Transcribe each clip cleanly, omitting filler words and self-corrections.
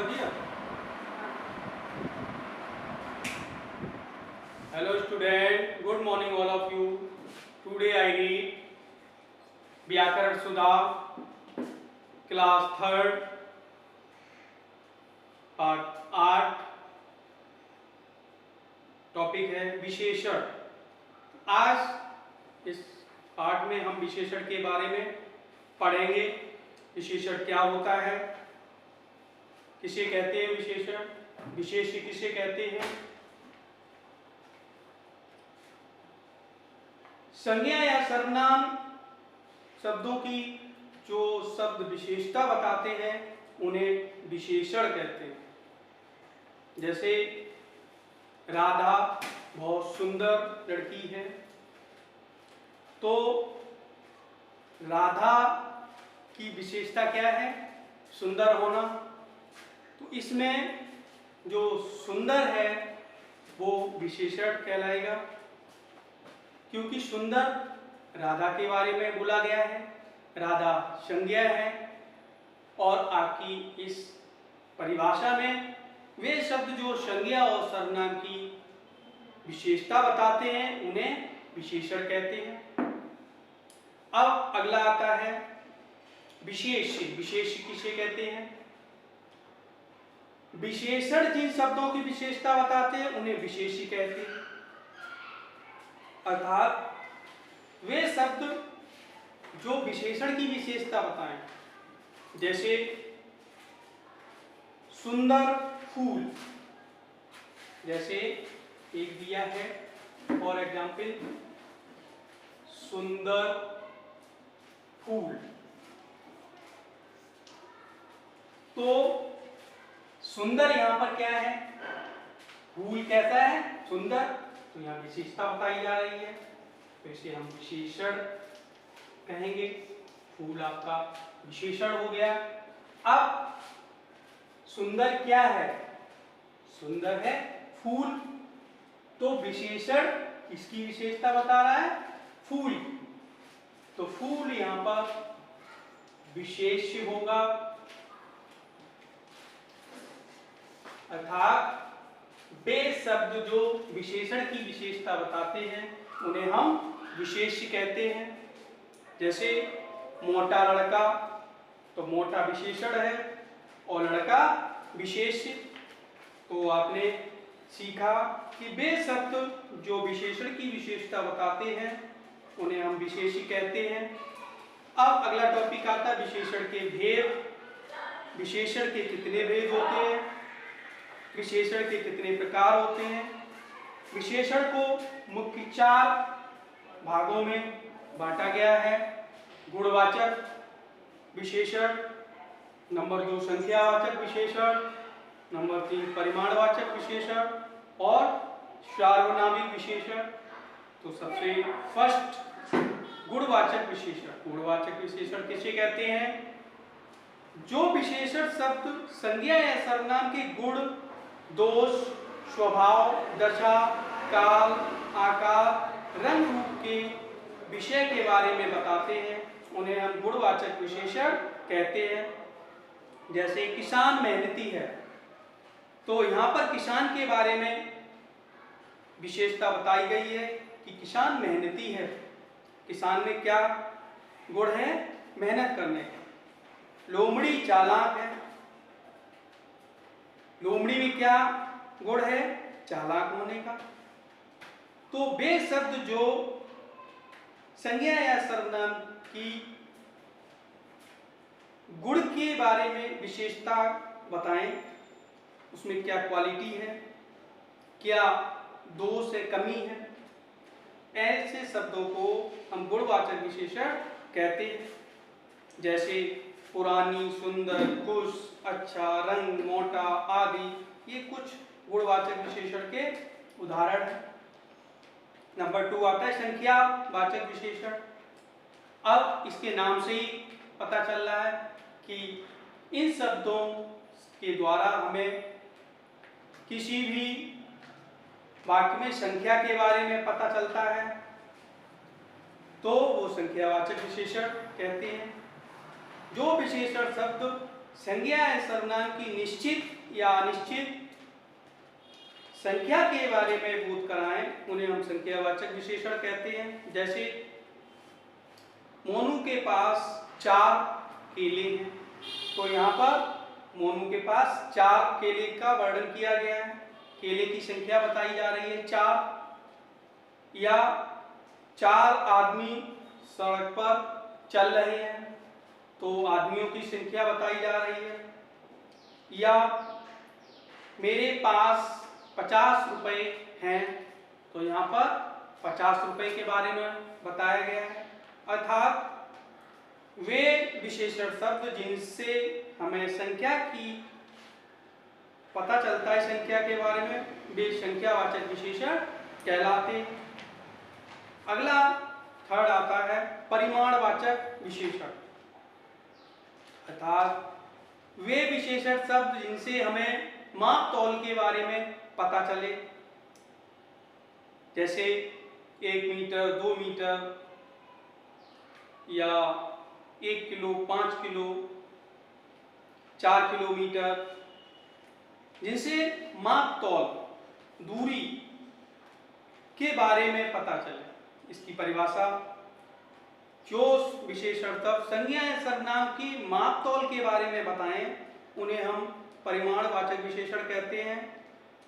दिया। Hello student, good morning all of you. Today I read व्याकरण सुधा class 3rd part 8। Topic है विशेषण। आज इस पार्ट में हम विशेषण के बारे में पढ़ेंगे। विशेषण क्या होता है, किसे कहते हैं विशेषण, विशेष्य किसे कहते हैं। संज्ञा या सर्वनाम शब्दों की जो शब्द विशेषता बताते हैं उन्हें विशेषण कहते हैं। जैसे राधा बहुत सुंदर लड़की है, तो राधा की विशेषता क्या है, सुंदर होना। तो इसमें जो सुंदर है वो विशेषण कहलाएगा, क्योंकि सुंदर राधा के बारे में बोला गया है। राधा संज्ञा है और आपकी इस परिभाषा में वे शब्द जो संज्ञा और सर्वनाम की विशेषता बताते हैं उन्हें विशेषण कहते हैं। अब अगला आता है विशेष्य। विशेष्य किसे कहते हैं, विशेषण जिन शब्दों की विशेषता बताते हैं उन्हें विशेष्य कहते हैं। अर्थात वे शब्द जो विशेषण की विशेषता बताएं, जैसे सुंदर फूल, जैसे एक दिया है फॉर एग्जाम्पल सुंदर फूल। तो सुंदर यहां पर क्या है, फूल कैसा है, सुंदर, तो यहां विशेषता बताई जा रही है, तो इसे हम विशेषण कहेंगे। फूल आपका विशेषण हो गया। अब सुंदर क्या है, सुंदर है फूल, तो विशेषण किसकी विशेषता बता रहा है, फूल, तो फूल यहां पर विशेष्य होगा। अर्थात वे शब्द जो विशेषण की विशेषता बताते हैं उन्हें हम विशेष्य कहते हैं। जैसे मोटा लड़का, तो मोटा विशेषण है और लड़का विशेष्य। तो आपने सीखा कि वे शब्द जो विशेषण की विशेषता बताते हैं उन्हें हम विशेष्य कहते हैं। अब अगला टॉपिक आता है विशेषण के भेद। विशेषण के कितने भेद होते हैं, विशेषण के कितने प्रकार होते हैं। विशेषण को मुख्य 4 भागों में बांटा गया है। गुणवाचक विशेषण, नंबर 2 संख्यावाचक विशेषण, नंबर 3 परिमाणवाचक विशेषण और सार्वनामिक विशेषण। तो सबसे फर्स्ट गुणवाचक विशेषण। गुणवाचक विशेषण किसे कहते हैं, जो विशेषण शब्द संज्ञा या सर्वनाम के गुण, दोष, स्वभाव, दशा, काल, आकार, रंग रूप के विषय के बारे में बताते हैं उन्हें हम गुणवाचक विशेषण कहते हैं। जैसे किसान मेहनती है, तो यहाँ पर किसान के बारे में विशेषता बताई गई है कि किसान मेहनती है। किसान में क्या गुण है, मेहनत करने का। लोमड़ी चालाक है, लोमड़ी में क्या गुण है, चालाक होने का। तो वे शब्द जो संज्ञा या सर्वनाम की गुण के बारे में विशेषता बताएं, उसमें क्या क्वालिटी है, क्या दोष है, कमी है, ऐसे शब्दों को हम गुणवाचक विशेषण कहते हैं। जैसे पुरानी, सुंदर, खुश, अच्छा, रंग, मोटा आदि, ये कुछ गुणवाचक विशेषण के उदाहरण हैं। नंबर 2 आता है संख्यावाचक विशेषण। अब इसके नाम से ही पता चल रहा है कि इन शब्दों के द्वारा हमें किसी भी वाक्य में संख्या के बारे में पता चलता है, तो वो संख्यावाचक विशेषण कहते हैं। जो विशेषण शब्द संज्ञा या सर्वनाम की निश्चित या अनिश्चित संख्या के बारे में बोध कराएं, उन्हें हम संख्यावाचक विशेषण कहते हैं। जैसे मोनू के पास 4 केले हैं, तो यहाँ पर मोनू के पास 4 केले का वर्णन किया गया है, केले की संख्या बताई जा रही है 4। या 4 आदमी सड़क पर चल रहे हैं, तो आदमियों की संख्या बताई जा रही है। या मेरे पास 50 रुपए हैं, तो यहाँ पर 50 रुपए के बारे में बताया गया है। अर्थात वे विशेषण शब्द जिनसे हमें संख्या की पता चलता है, संख्या के बारे में, वे संख्यावाचक विशेषण कहलाते हैं। अगला थर्ड आता है परिमाणवाचक विशेषण। अर्थात वे विशेषण शब्द जिनसे हमें माप तौल के बारे में पता चले, जैसे 1 मीटर, 2 मीटर, या 1 किलो, 5 किलो, 4 किलोमीटर, जिनसे माप तौल, दूरी के बारे में पता चले। इसकी परिभाषा, जो विशेषण शब्द संज्ञा या सर्वनाम की माप तौल के बारे में बताएं, उन्हें हम परिमाणवाचक विशेषण कहते हैं।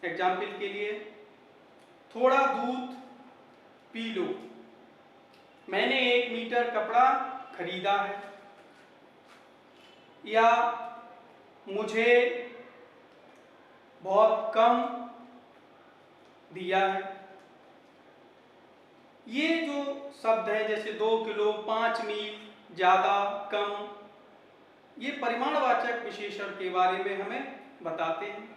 एग्जाम्पल के लिए, थोड़ा दूध पी लो, मैंने 1 मीटर कपड़ा खरीदा है। या मुझे बहुत कम दिया है। ये जो शब्द हैं, जैसे 2 किलो, 5 मील, ज्यादा, कम, ये परिमाणवाचक विशेषण के बारे में हमें बताते हैं।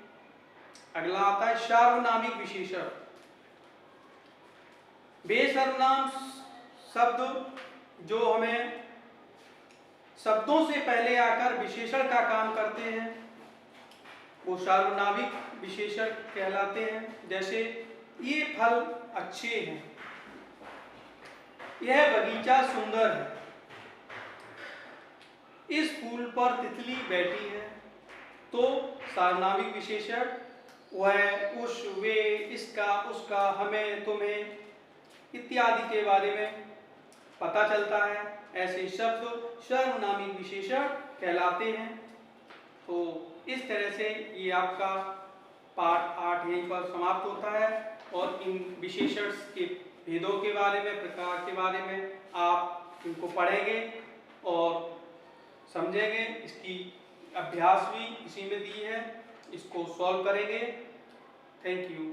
अगला आता है सार्वनामिक विशेषण। वे सर्वनाम शब्द जो हमें शब्दों से पहले आकर विशेषण का काम करते हैं, वो सार्वनामिक विशेषण कहलाते हैं। जैसे ये फल अच्छे हैं, यह बगीचा सुंदर है, इस फूल पर तितली बैठी है। तो सार्वनामिक विशेषण वह, उस, वे, इसका, उसका, हमें, तुम्हें इत्यादि के बारे में पता चलता है। ऐसे शब्द सार्वनामिक विशेषण कहलाते हैं। तो इस तरह से ये आपका पाठ 8 यहीं पर समाप्त होता है, और इन विशेषण के भेदों के बारे में, प्रकार के बारे में आप इनको पढ़ेंगे और समझेंगे। इसकी अभ्यास भी इसी में दी है, इसको सॉल्व करेंगे। Thank you.